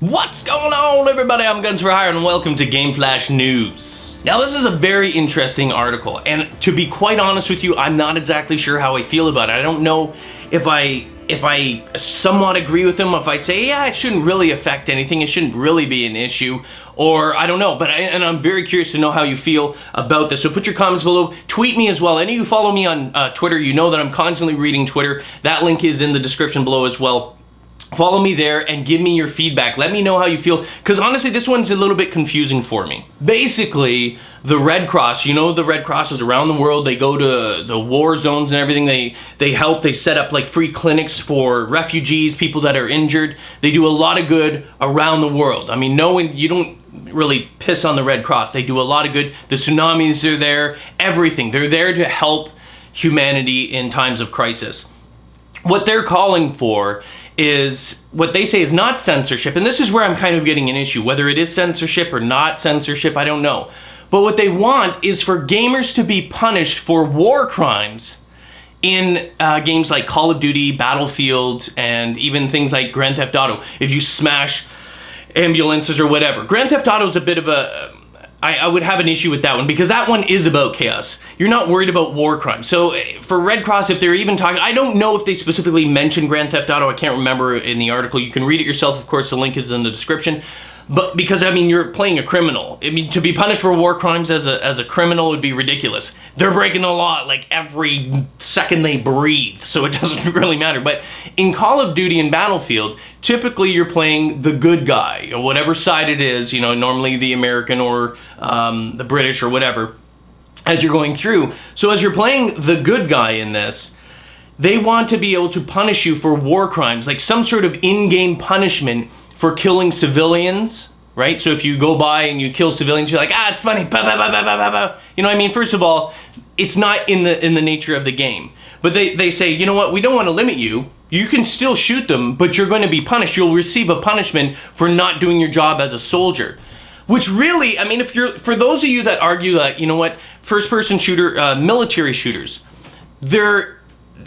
What's going on, everybody? I'm Guns for Hire and welcome to Game Flash News. Now, this is a very interesting article, and to be quite honest with you, I'm not exactly sure how I feel about it. I don't know if I somewhat agree with them, if I'd say, yeah, it shouldn't really affect anything, it shouldn't really be an issue, or I don't know, and I'm very curious to know how you feel about this. So put your comments below, tweet me as well. Any of you follow me on Twitter, you know that I'm constantly reading Twitter. That link is in the description below as well. Follow me there and give me your feedback. Let me know how you feel, because honestly, this one's a little bit confusing for me. Basically, the Red Cross, you know, the Red Crosses around the world, they go to the war zones and everything. They help, they set up like free clinics for refugees, people that are injured. They do a lot of good around the world. I mean, you don't really piss on the Red Cross. They do a lot of good. The tsunamis are there, everything. They're there to help humanity in times of crisis. What they're calling for is what they say is not censorship, and this is where I'm kind of getting an issue. Whether it is censorship or not censorship, I don't know. But what they want is for gamers to be punished for war crimes in games like Call of Duty, Battlefield, and even things like Grand Theft Auto. If you smash ambulances or whatever. Grand Theft Auto is a bit of a... I would have an issue with that one, because that one is about chaos. You're not worried about war crimes. So for Red Cross, if they're even talking, I don't know if they specifically mentioned Grand Theft Auto. I can't remember in the article. You can read it yourself. Of course, the link is in the description. But because, I mean, you're playing a criminal. I mean, to be punished for war crimes as a criminal would be ridiculous. They're breaking the law like every second they breathe, so it doesn't really matter. But in Call of Duty and Battlefield, typically you're playing the good guy, or whatever side it is, you know, normally the American or the British or whatever, as you're going through. So as you're playing the good guy in this, they want to be able to punish you for war crimes, like some sort of in-game punishment for killing civilians, right? So if you go by and you kill civilians, you're like, it's funny, bah, bah, bah, bah, bah, bah. You know what I mean? First of all, it's not in the nature of the game. But they say, you know what, we don't want to limit you. You can still shoot them, but you're going to be punished. You'll receive a punishment for not doing your job as a soldier. Which really, I mean, for those of you that argue that, you know what, first-person shooter, military shooters, they're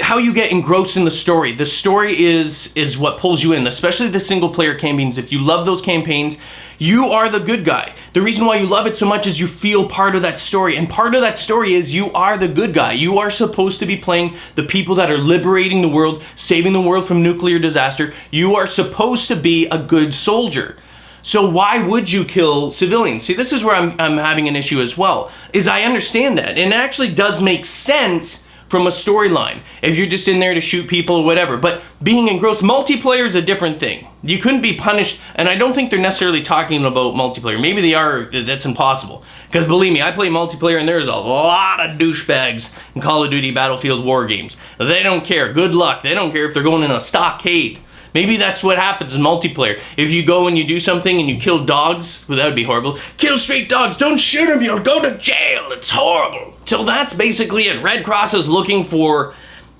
how you get engrossed in the story. The story is what pulls you in, especially the single-player campaigns. If you love those campaigns, you are the good guy. The reason why you love it so much is you feel part of that story, and part of that story is you are the good guy. You are supposed to be playing the people that are liberating the world, saving the world from nuclear disaster. You are supposed to be a good soldier. So why would you kill civilians? See, this is where I'm having an issue as well, is I understand that, and it actually does make sense from a storyline, if you're just in there to shoot people or whatever. But being engrossed, multiplayer is a different thing. You couldn't be punished, and I don't think they're necessarily talking about multiplayer. Maybe they are, that's impossible. Because believe me, I play multiplayer and there's a lot of douchebags in Call of Duty Battlefield war games. They don't care, good luck. They don't care if they're going in a stockade. Maybe that's what happens in multiplayer. If you go and you do something and you kill dogs, well, that would be horrible. Kill street dogs, don't shoot them, you'll go to jail, it's horrible. So that's basically it. Red Cross is looking for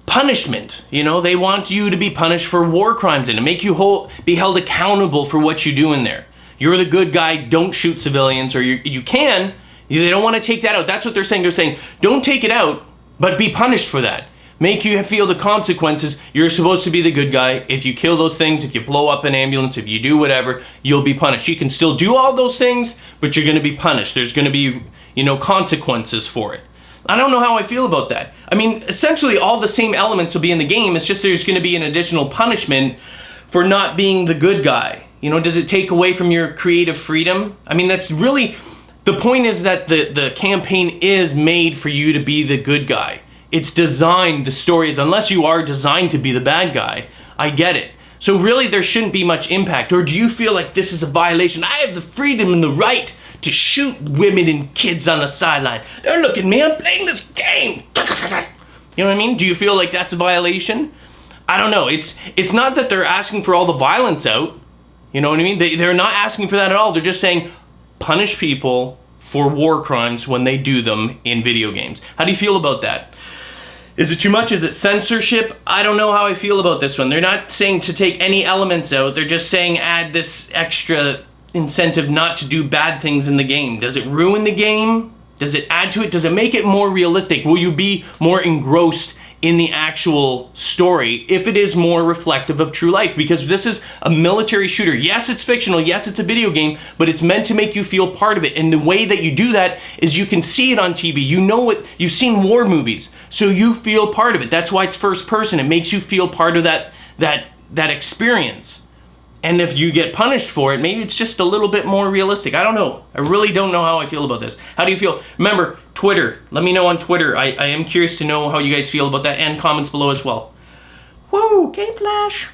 punishment. You know, they want you to be punished for war crimes and to make you be held accountable for what you do in there. You're the good guy, don't shoot civilians, or you can. They don't want to take that out. That's what they're saying. They're saying, don't take it out, but be punished for that. Make you feel the consequences. You're supposed to be the good guy. If you kill those things, if you blow up an ambulance, if you do whatever, you'll be punished. You can still do all those things, but you're going to be punished. There's going to be, you know, consequences for it. I don't know how I feel about that. I mean, essentially all the same elements will be in the game. It's just there's going to be an additional punishment for not being the good guy. You know, does it take away from your creative freedom? I mean, that's really, the point is that the campaign is made for you to be the good guy. It's designed, the story is, unless you are designed to be the bad guy, I get it. So really there shouldn't be much impact. Or do you feel like this is a violation? I have the freedom and the right to shoot women and kids on the sideline. Don't look at me, I'm playing this game. You know what I mean? Do you feel like that's a violation? I don't know. It's not that they're asking for all the violence out. You know what I mean? They're not asking for that at all. They're just saying punish people for war crimes when they do them in video games. How do you feel about that? Is it too much? Is it censorship? I don't know how I feel about this one. They're not saying to take any elements out. They're just saying add this extra incentive not to do bad things in the game. Does it ruin the game? Does it add to it? Does it make it more realistic? Will you be more engrossed in the actual story if it is more reflective of true life, because this is a military shooter. Yes, it's fictional. Yes, it's a video game, but it's meant to make you feel part of it. And the way that you do that is you can see it on TV. You know it. You've seen war movies, so you feel part of it. That's why it's first person. It makes you feel part of that experience. And if you get punished for it, maybe it's just a little bit more realistic. I don't know. I really don't know how I feel about this. How do you feel? Remember, Twitter. Let me know on Twitter. I am curious to know how you guys feel about that, and comments below as well. Woo! Game Flash!